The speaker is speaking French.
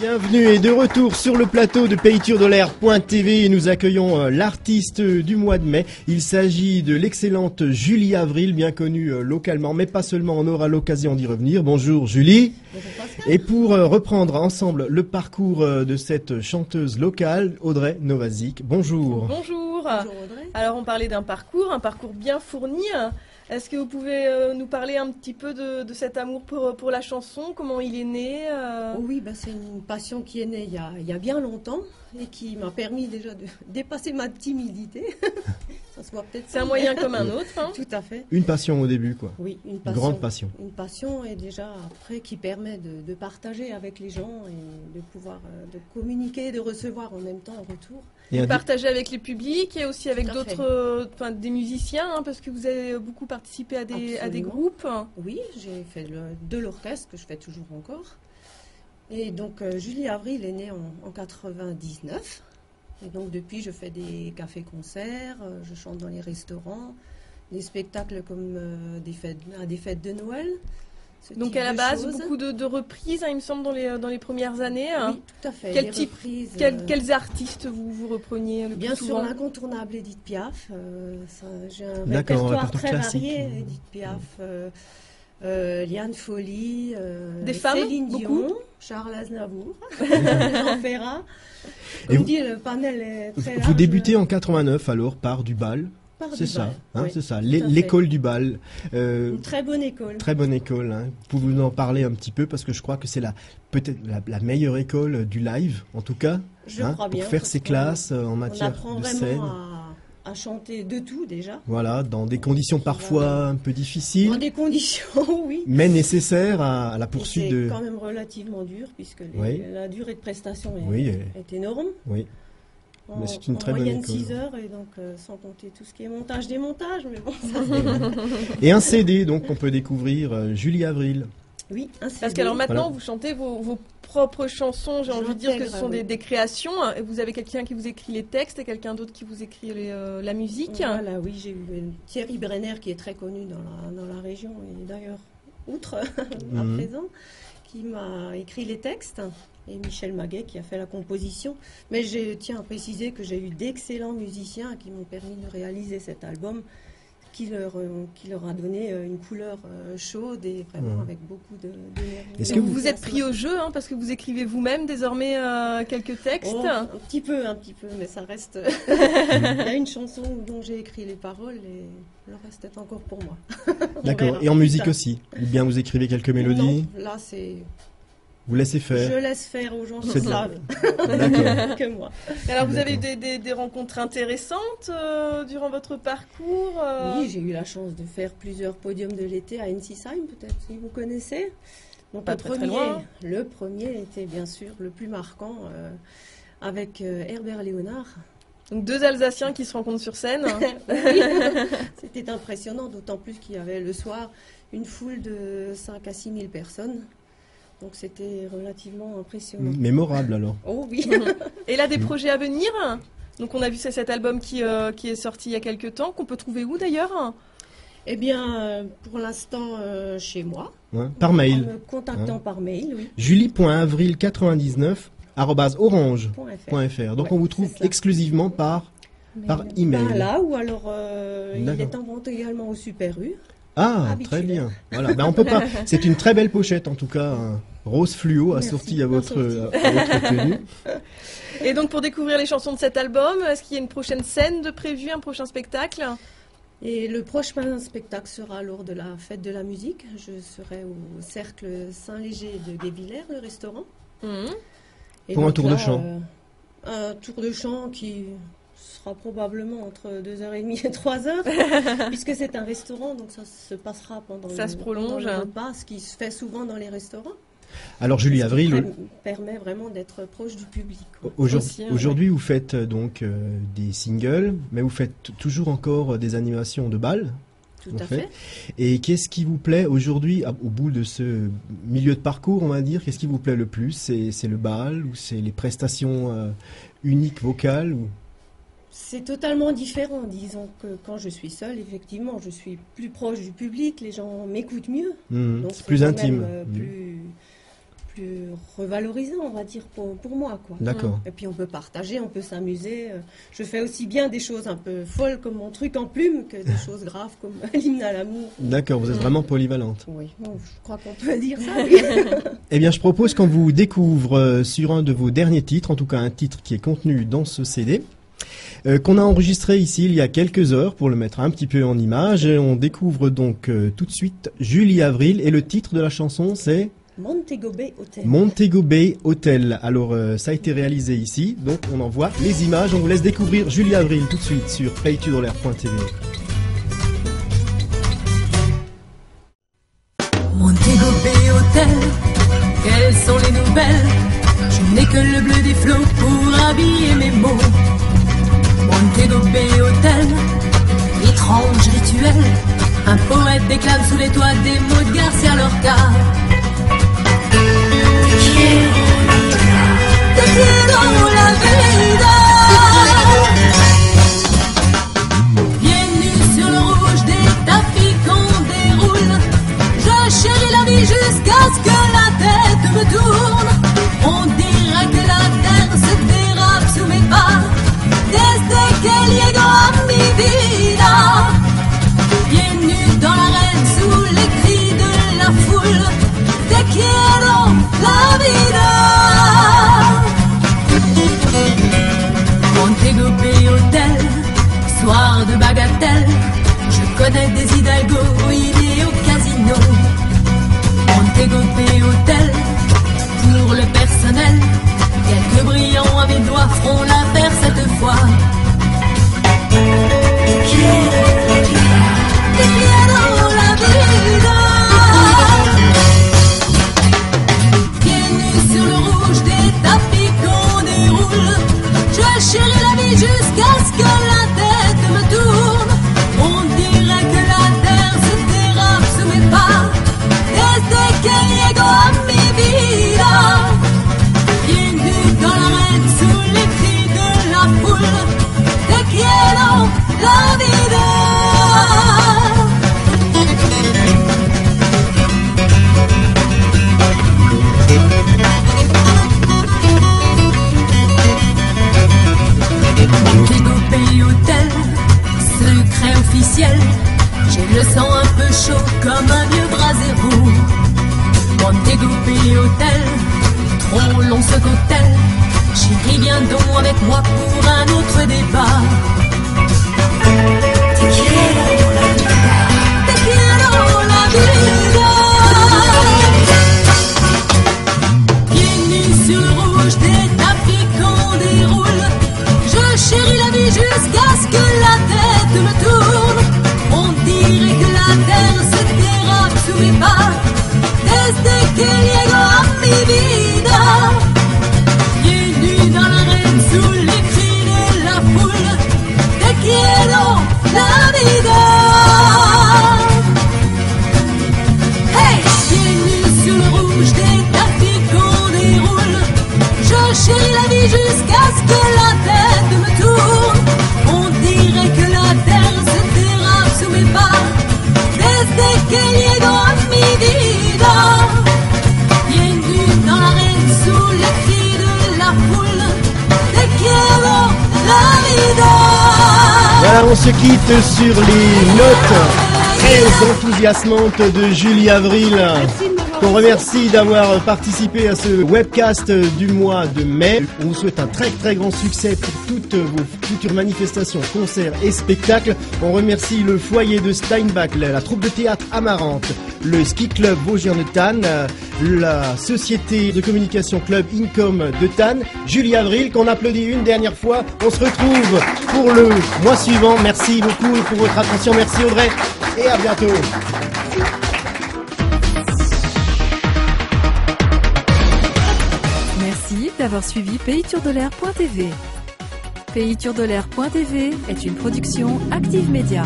Bienvenue et de retour sur le plateau de PayTourDolaire.tv et nous accueillons l'artiste du mois de mai. Il s'agit de l'excellente Julie Avril, bien connue localement, mais pas seulement, on aura l'occasion d'y revenir. Bonjour Julie. Bonjour Pascal. Et pour reprendre ensemble le parcours de cette chanteuse locale, Audrey Novazic. Bonjour. Bonjour. Bonjour Audrey. Alors on parlait d'un parcours bien fourni. Est-ce que vous pouvez nous parler un petit peu de cet amour pour la chanson, comment il est né Oh oui, c'est une passion qui est née il y a bien longtemps et qui m'a permis déjà de dépasser ma timidité. Ça se voit peut-être. C'est un moyen comme un autre. Hein. Tout à fait. Une passion au début, quoi. Oui, une Une passion. grande passion. Une passion et déjà après qui permet de partager avec les gens et de pouvoir de communiquer, de recevoir en même temps en retour. Et Partager avec les publics et aussi avec Tout à fait. d'autres, des musiciens, hein, parce que vous avez beaucoup participé à des Absolument. groupes. Oui, j'ai fait de l'orchestre que je fais toujours encore. Et donc Julie Avril est née en 99. Et donc depuis, je fais des cafés-concerts, je chante dans les restaurants, des spectacles comme des fêtes de Noël. Donc à la base, beaucoup de reprises, hein, il me semble, dans les premières années. Oui, tout à fait. Quel des type- reprises, Quels artistes vous repreniez le bien plus sûr, souvent? l'incontournable Edith Piaf. J'ai un D'accord, répertoire répertoire très classique. varié. Edith Piaf, Liane Folly, Des femmes, Céline beaucoup Dion, Charles Aznavour, Jean Ferrat. Et Comme dit, le panel est très large. vous débutez en 89 alors par du bal. Par C'est du ça, bal, hein, oui, c'est ça, tout à fait. l'école du bal. Une très bonne école. Très bonne école. Hein. Vous pouvez nous en parler un petit peu parce que je crois que c'est peut-être la meilleure école du live, en tout cas, Je crois bien, pour faire parce ses qu'on- classes en On matière apprend de scène. vraiment à chanter de tout déjà. Voilà, dans des conditions parfois un peu Dans difficiles, des conditions, oui. mais nécessaires à la Et poursuite c'est de. quand même relativement dur puisque Oui. la durée de prestation Oui, est énorme. oui. Mais c'est une très en bonne moyenne école. 6 heures et donc sans compter tout ce qui est montage, démontage, mais bon, ça Et un CD donc qu'on peut découvrir, Julie Avril. oui, un Parce CD. qu'alors maintenant, Voilà. vous chantez vos propres chansons, j'ai envie de dire que ce sont J'intègre, oui. des créations. Et vous avez quelqu'un qui vous écrit les textes et quelqu'un d'autre qui vous écrit la musique. Voilà, oui, j'ai eu Thierry Brenner qui est très connu dans la région et d'ailleurs outre à Mhm. présent, qui m'a écrit les textes et Michel Maguet qui a fait la composition. Mais je tiens à préciser que j'ai eu d'excellents musiciens qui m'ont permis de réaliser cet album qui leur a donné une couleur chaude et vraiment Mhm. avec beaucoup d'énergie. Est-ce Et que vous vous êtes pris au jeu, hein, parce que vous écrivez vous-même désormais quelques textes. Oh, un petit peu, mais ça reste. Il y a une chanson dont j'ai écrit les paroles et le reste est encore pour moi. On D'accord. verra Et en plus musique tard. aussi. Ou bien vous écrivez quelques mélodies, Non, là, c'est. vous laissez faire. Je laisse faire aux gens qui C'est bien. savent D'accord. que moi. Alors vous avez eu D'accord. des rencontres intéressantes durant votre parcours. Oui, j'ai eu la chance de faire plusieurs podiums de l'été à Ensisheim, peut-être si vous connaissez. Donc Pas très loin. le premier était bien sûr le plus marquant avec Herbert Léonard. Donc deux Alsaciens qui se rencontrent sur scène. Oui, c'était impressionnant, d'autant plus qu'il y avait le soir une foule de 5 à 6 000 personnes. Donc c'était relativement impressionnant. Mémorable alors. Oh oui. Et là, des projets à venir. Donc on a vu cet album qui est sorti il y a quelques temps, qu'on peut trouver où d'ailleurs? Eh bien, pour l'instant, chez moi. Hein, par En mail. me contactant par mail, oui. julie.avril99@orange.fr. Donc Ouais, on vous trouve c'est ça. exclusivement par email. Ben là, ou alors il D'accord. est en vente également au Super U. Ah, habituel. très bien. Voilà. Ben, on peut pas. C'est une très belle pochette en tout cas. Un rose fluo Merci, assorti à votre assorti. tenue. Et donc pour découvrir les chansons de cet album, est-ce qu'il y a une prochaine scène de prévue, un prochain spectacle? Et le prochain spectacle sera lors de la fête de la musique. Je serai au Cercle Saint-Léger de Guévillers, le restaurant. Mhm. Et Pour un donc tour de chant. Un tour de chant qui sera probablement entre 2h30 et 3h, puisque c'est un restaurant, donc ça se passera pendant Ça se prolonge. pendant le repas, ce qui se fait souvent dans les restaurants. Alors Julie Ce qui Avril, permet vraiment d'être proche du public, quoi. Aussi, hein, aujourd'hui vous faites donc des singles, mais vous faites toujours encore des animations de bal. Tout en à fait. Et qu'est-ce qui vous plaît aujourd'hui, au bout de ce milieu de parcours, on va dire, qu'est-ce qui vous plaît le plus? C'est le bal ou c'est les prestations uniques vocales ou... C'est totalement différent. Disons que quand je suis seule, effectivement, je suis plus proche du public, les gens m'écoutent mieux. Donc c'est plus quand intime. même, plus revalorisant, on va dire, pour moi, quoi. D'accord. Et puis on peut partager, on peut s'amuser. Je fais aussi bien des choses un peu folles comme mon truc en plume que des choses graves comme l'hymne à l'amour. D'accord, vous êtes vraiment polyvalente. Oui, bon, je crois qu'on peut dire ça. Oui. Eh bien, je propose qu'on vous découvre sur un de vos derniers titres, en tout cas un titre qui est contenu dans ce CD, qu'on a enregistré ici il y a quelques heures pour le mettre un petit peu en image. Et on découvre donc tout de suite Julie Avril et le titre de la chanson c'est Montego Bay Hotel. Montego Bay Hotel. Alors ça a été réalisé ici, donc on envoie les images. On vous laisse découvrir Julie Avril tout de suite sur paytudolair.tv. Montego Bay Hotel, quelles sont les nouvelles? Je n'ai que le bleu des flots pour habiller mes mots. Montego Bay Hotel, étrange rituel. Un poète déclame sous les toits des mots de Garcia Lorca. Te quiero la vida. Pieds nus sur le rouge des tapis qu'on déroule. Je chéris la vie jusqu'à ce que la tête me tourne. On dirait que la terre se dérape sous mes pas. Desde que llego a mi vida. Pieds nus dans l'arène sous les cris de la foule. Te quiero la vida. Montego Bay Hotel, soir de bagatelle. Je connais des hidalgos idées au casino. Montego Bay Hotel, pour le personnel. Quelques brillants à mes doigts feront l'affaire cette fois. Te quiero la vida. Pieds nus sur le rouge des tapis qu'on déroule. Je chéris la vie jusqu'à ce que la tête me tourne. On dirait que la terre se dérape sous mes pas. Desde que llego a mi vida. Pieds nus dans l'arène sous les cris de la foule. Te quiero la vida. Montego Bay Hotel, secret officiel. J'ai le sang un peu chaud comme un vieux brasero. Montego Bay Hotel, trop long ce cocktail. Chérie, viens donc avec moi pour un autre débat. Te quiero la vida. Te quiero la vida. Pieds nus sur le rouge des tapis qu'on déroule. Je chéris la vie jusqu'à ce que la tête me tourne. On dirait que la terre se dérape sous mes pas. Desde que llego a mi vida. Pieds nus dans l'arène sous les cris de la foule. Te quiero la vida. Hey! Pieds nus sur le rouge des tapis qu'on déroule. Je chéris la vie jusqu'à ce que la tête me tourne. On dirait que la terre se dérape sous mes pas. Desde que llego a mi vida. Pieds nus dans l'arène sous les cris de la foule. Te quiero la vida. Voilà, on se quitte sur les notes très enthousiasmantes de Julie Avril. On remercie d'avoir participé à ce webcast du mois de mai. On vous souhaite un très très grand succès pour toutes vos futures manifestations, concerts et spectacles. On remercie le foyer de Steinbach, la troupe de théâtre Amarante, le ski club Vosgien de Tannes, la société de communication club Incom de Tannes, Julie Avril qu'on applaudit une dernière fois. On se retrouve pour le mois suivant. Merci beaucoup pour votre attention. Merci Audrey et à bientôt. Merci d'avoir suivi paytudolair.tv. paytudolair.tv est une production Active Media.